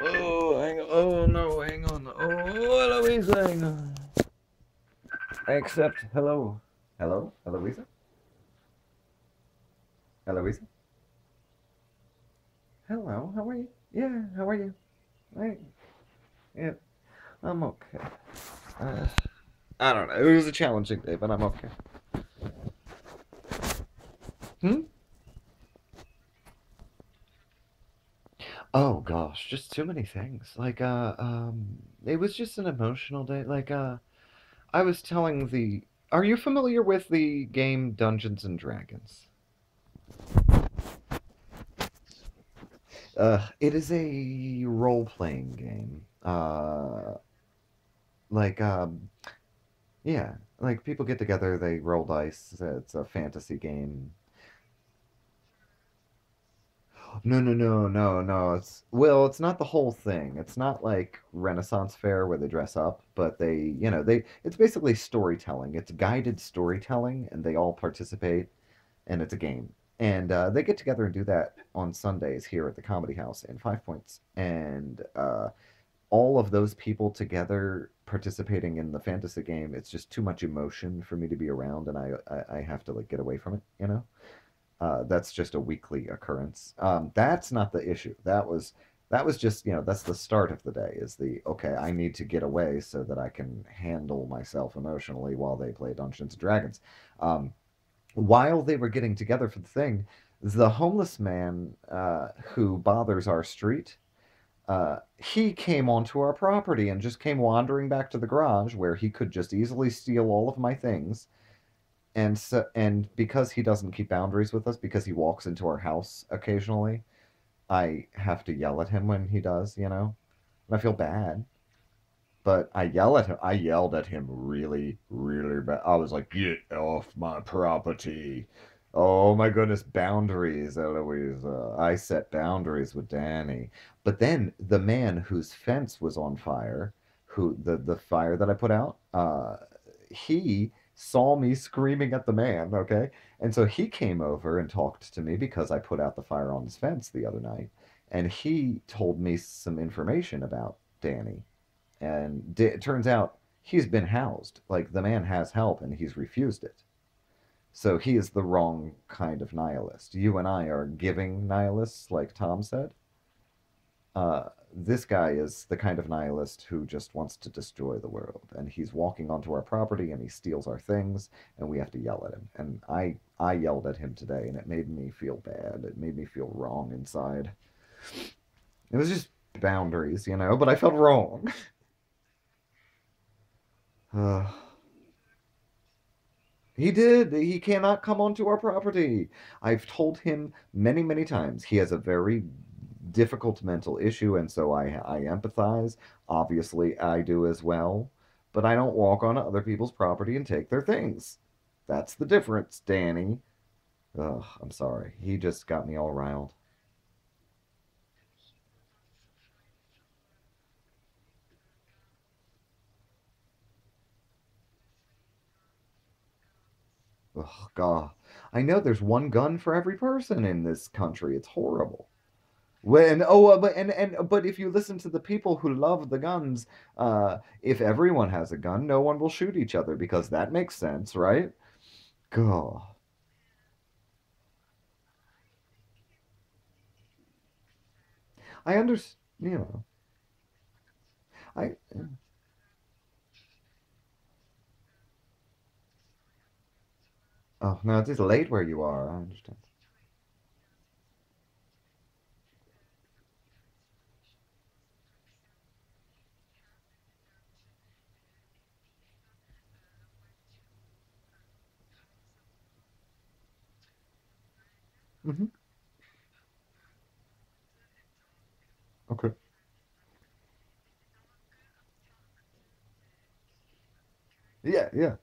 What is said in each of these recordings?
Oh, hang on. Oh, no, hang on. Oh, Eloisa, hang on. I accept. Hello. Hello? Eloisa? Eloisa? Hello, how are you? Yeah, how are you? I, yeah, I'm okay. Uh, I don't know. It was a challenging day, but I'm okay. Hmm? Oh gosh, just too many things. It was just an emotional day. I was telling the. Are you familiar with the game Dungeons and Dragons? It is a role-playing game. Like, yeah, like people get together, they roll dice. It's a fantasy game. No, no, no, no, no. It's not the whole thing. It's not like Renaissance Fair where they dress up, but it's basically storytelling. It's guided storytelling, and they all participate, and it's a game. And they get together and do that on Sundays here at the Comedy House in Five Points. And all of those people together participating in the fantasy game, it's just too much emotion for me to be around, and I have to like get away from it. That's just a weekly occurrence. That's not the issue. That was just, that's the start of the day, is the okay, I need to get away so that I can handle myself emotionally while they play Dungeons and Dragons. Um, while they were getting together for the thing, the homeless man who bothers our street, he came onto our property and just came wandering back to the garage where he could just easily steal all of my things. And because he doesn't keep boundaries with us, because he walks into our house occasionally, I have to yell at him when he does. And I feel bad, but I yell at him. I yelled at him really, really bad. I was like, "Get off my property!" Oh my goodness, boundaries, Eloise. I set boundaries with Danny. But then the man whose fence was on fire, who the fire that I put out, he saw me screaming at the man, okay? And so he came over and talked to me because I put out the fire on his fence the other night. And he told me some information about Danny. And it turns out he's been housed. Like the man has help and he's refused it. So he is the wrong kind of nihilist. You and I are giving nihilists, like Tom said. This guy is the kind of nihilist who just wants to destroy the world, and he's walking onto our property and he steals our things, and we have to yell at him. And I yelled at him today, and it made me feel bad. It made me feel wrong inside. It was just boundaries, but I felt wrong. Uh, he did. He cannot come onto our property. I've told him many, many times. He has a very difficult mental issue, and so I empathize. Obviously, I do as well. But I don't walk on other people's property and take their things. That's the difference, Danny. Ugh, I'm sorry. He just got me all riled. Ugh, God. I know there's one gun for every person in this country. It's horrible. But if you listen to the people who love the guns, if everyone has a gun, no one will shoot each other because that makes sense, right? God, I understand. I. Oh no, it's just late where you are. I understand. Hmm. Okay. Yeah, yeah.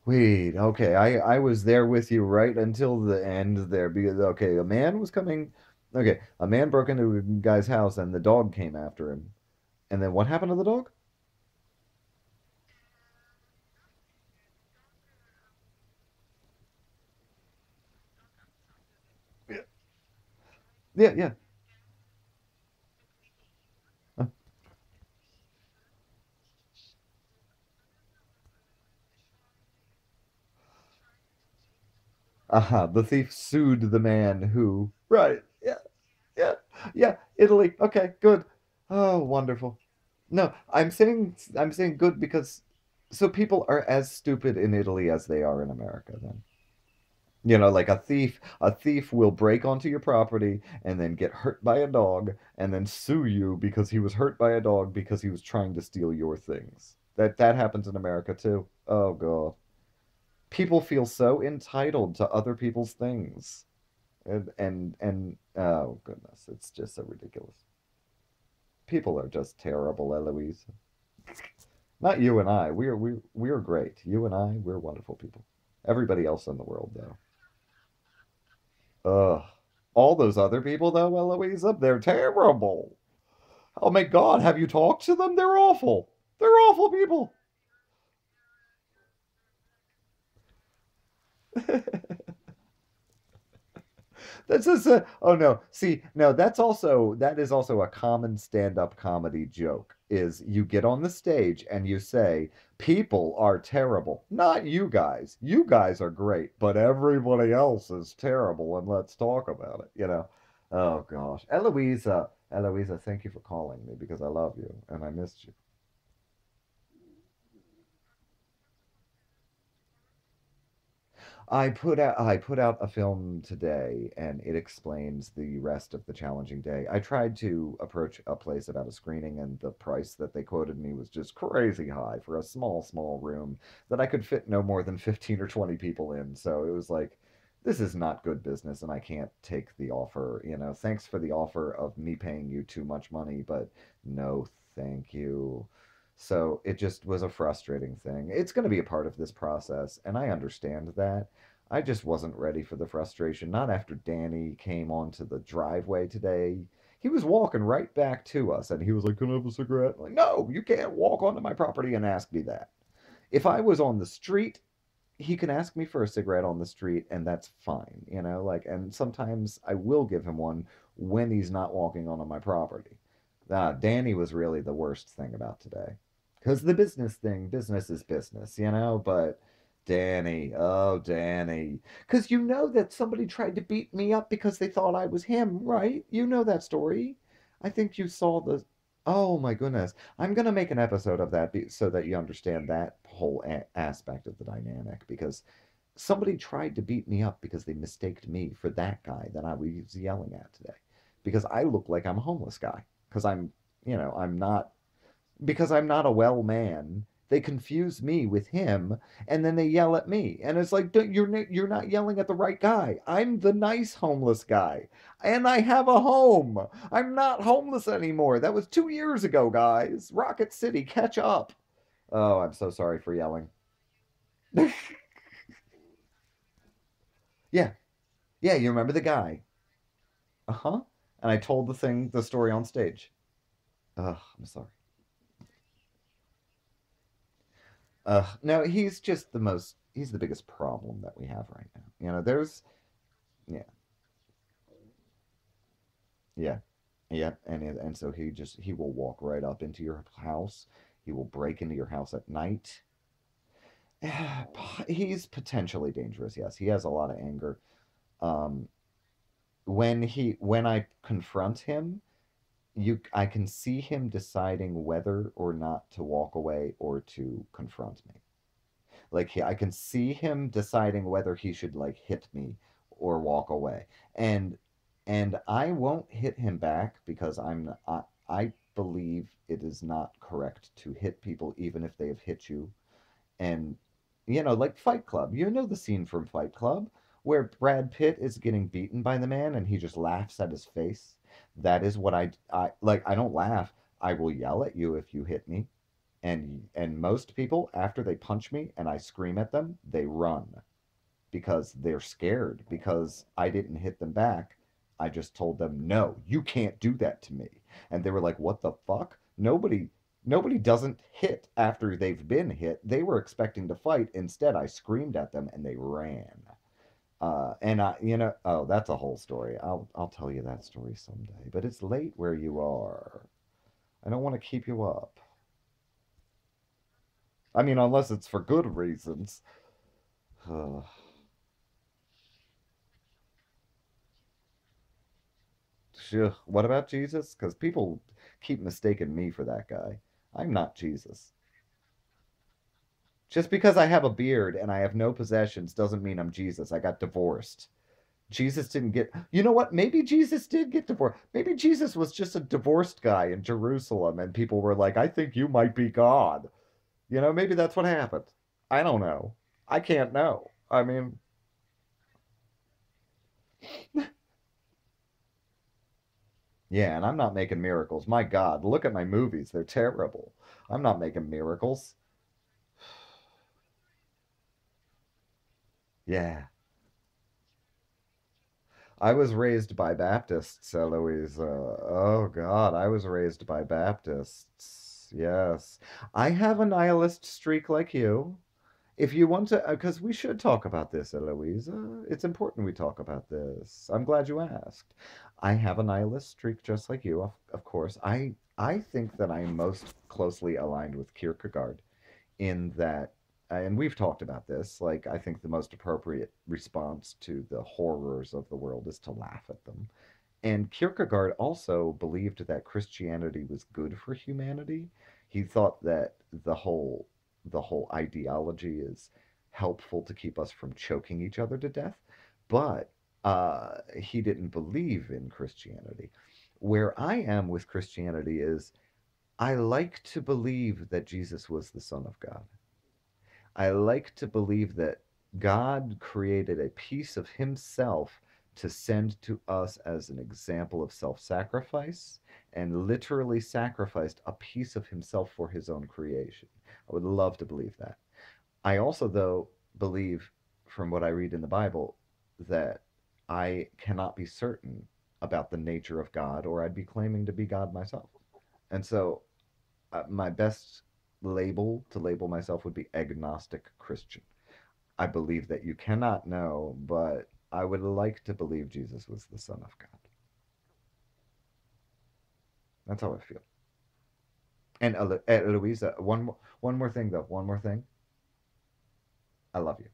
Wait, okay. I was there with you right until the end there because okay, a man was coming. Okay, a man broke into a guy's house and the dog came after him. And then what happened to the dog? Yeah, yeah, yeah. Uh, Aha, the thief sued the man who. Right. Yeah, yeah, yeah. Italy. Okay, good. Oh, wonderful. No, I'm saying good because so people are as stupid in Italy as they are in America then. Like a thief will break onto your property and then get hurt by a dog and then sue you because he was hurt by a dog because he was trying to steal your things. That happens in America too. Oh God. People feel so entitled to other people's things. And oh goodness, it's just so ridiculous. People are just terrible, Eloise. Not you and I. We're great. You and I, we're wonderful people. Everybody else in the world, though. Ugh. All those other people, though, Eloisa, they're terrible. Oh my God, have you talked to them? They're awful. They're awful people. That's just a, oh no. See, no, that is also a common stand-up comedy joke is you get on the stage and you say, people are terrible. Not you guys. You guys are great, but everybody else is terrible and let's talk about it. Oh gosh. Eloisa, thank you for calling me because I love you and I missed you. I put out a film today and it explains the rest of the challenging day. I tried to approach a place about a screening and the price that they quoted me was just crazy high for a small room that I could fit no more than 15 or 20 people in. So it was like this is not good business and I can't take the offer. Thanks for the offer of me paying you too much money, but no, thank you. So it just was a frustrating thing. It's going to be a part of this process, and I understand that. I just wasn't ready for the frustration. Not after Danny came onto the driveway today. He was walking right back to us and he was like, "Can I have a cigarette?" I'm like, no, you can't walk onto my property and ask me that. If I was on the street, he can ask me for a cigarette on the street and that's fine. And sometimes I will give him one when he's not walking onto my property. Danny was really the worst thing about today. Because the business thing, business is business. But Danny, oh, Danny. Because you know that somebody tried to beat me up because they thought I was him, right? You know that story. I think you saw the. Oh my goodness. I'm going to make an episode of that so that you understand that whole aspect of the dynamic. Because somebody tried to beat me up because they mistaked me for that guy that I was yelling at today. Because I look like I'm a homeless guy. Because I'm not because I'm not a well man. They confuse me with him, and then they yell at me, and it's like you're not yelling at the right guy. I'm the nice homeless guy, and I have a home. I'm not homeless anymore. That was 2 years ago, guys. Rocket City, catch up. Oh, I'm so sorry for yelling. Yeah, yeah, you remember the guy? Uh huh. And I told the story on stage. I'm sorry. No, he's the biggest problem that we have right now. Yeah, yeah, yeah, and so he will walk right up into your house. He will break into your house at night. He's potentially dangerous. Yes, he has a lot of anger. Um, when I confront him, I can see him deciding whether or not to walk away or to confront me. Like I can see him deciding whether he should like hit me or walk away. And and I won't hit him back because I believe it is not correct to hit people even if they have hit you. And like Fight Club. You know the scene from Fight Club where Brad Pitt is getting beaten by the man and he just laughs at his face. That is what I like. I don't laugh. I will yell at you if you hit me. And most people, after they punch me and I scream at them, they run because they're scared because I didn't hit them back. I just told them, no, you can't do that to me. And they were like, what the fuck? Nobody doesn't hit after they've been hit. They were expecting to fight. Instead, I screamed at them and they ran. And I, oh, that's a whole story. I'll tell you that story someday. But it's late where you are. I don't want to keep you up. I mean, unless it's for good reasons. Phew. What about Jesus? Because people keep mistaking me for that guy. I'm not Jesus. Just because I have a beard and I have no possessions doesn't mean I'm Jesus. I got divorced. Jesus didn't get. You know what? Maybe Jesus did get divorced. Maybe Jesus was just a divorced guy in Jerusalem and people were like, I think you might be God. Maybe that's what happened. I don't know. I can't know. I mean, yeah, and I'm not making miracles. My God, look at my movies. They're terrible. I'm not making miracles. Yeah. I was raised by Baptists, Eloisa. Oh God, I was raised by Baptists. Yes. I have a nihilist streak like you. If you want to, because we should talk about this, Eloisa. It's important we talk about this. I'm glad you asked. I have a nihilist streak just like you, of course. I think that I'm most closely aligned with Kierkegaard in that, and we've talked about this, like, I think the most appropriate response to the horrors of the world is to laugh at them. And Kierkegaard also believed that Christianity was good for humanity. He thought that the whole ideology is helpful to keep us from choking each other to death, but he didn't believe in Christianity. Where I am with Christianity is I like to believe that Jesus was the Son of God. I like to believe that God created a piece of himself to send to us as an example of self sacrifice and literally sacrificed a piece of himself for his own creation. I would love to believe that. I also, though, believe from what I read in the Bible that I cannot be certain about the nature of God, or I'd be claiming to be God myself. And so my best label to label myself would be agnostic Christian. I believe that you cannot know, but I would like to believe Jesus was the Son of God. That's how I feel. And Louisa, one more thing though. One more thing. I love you.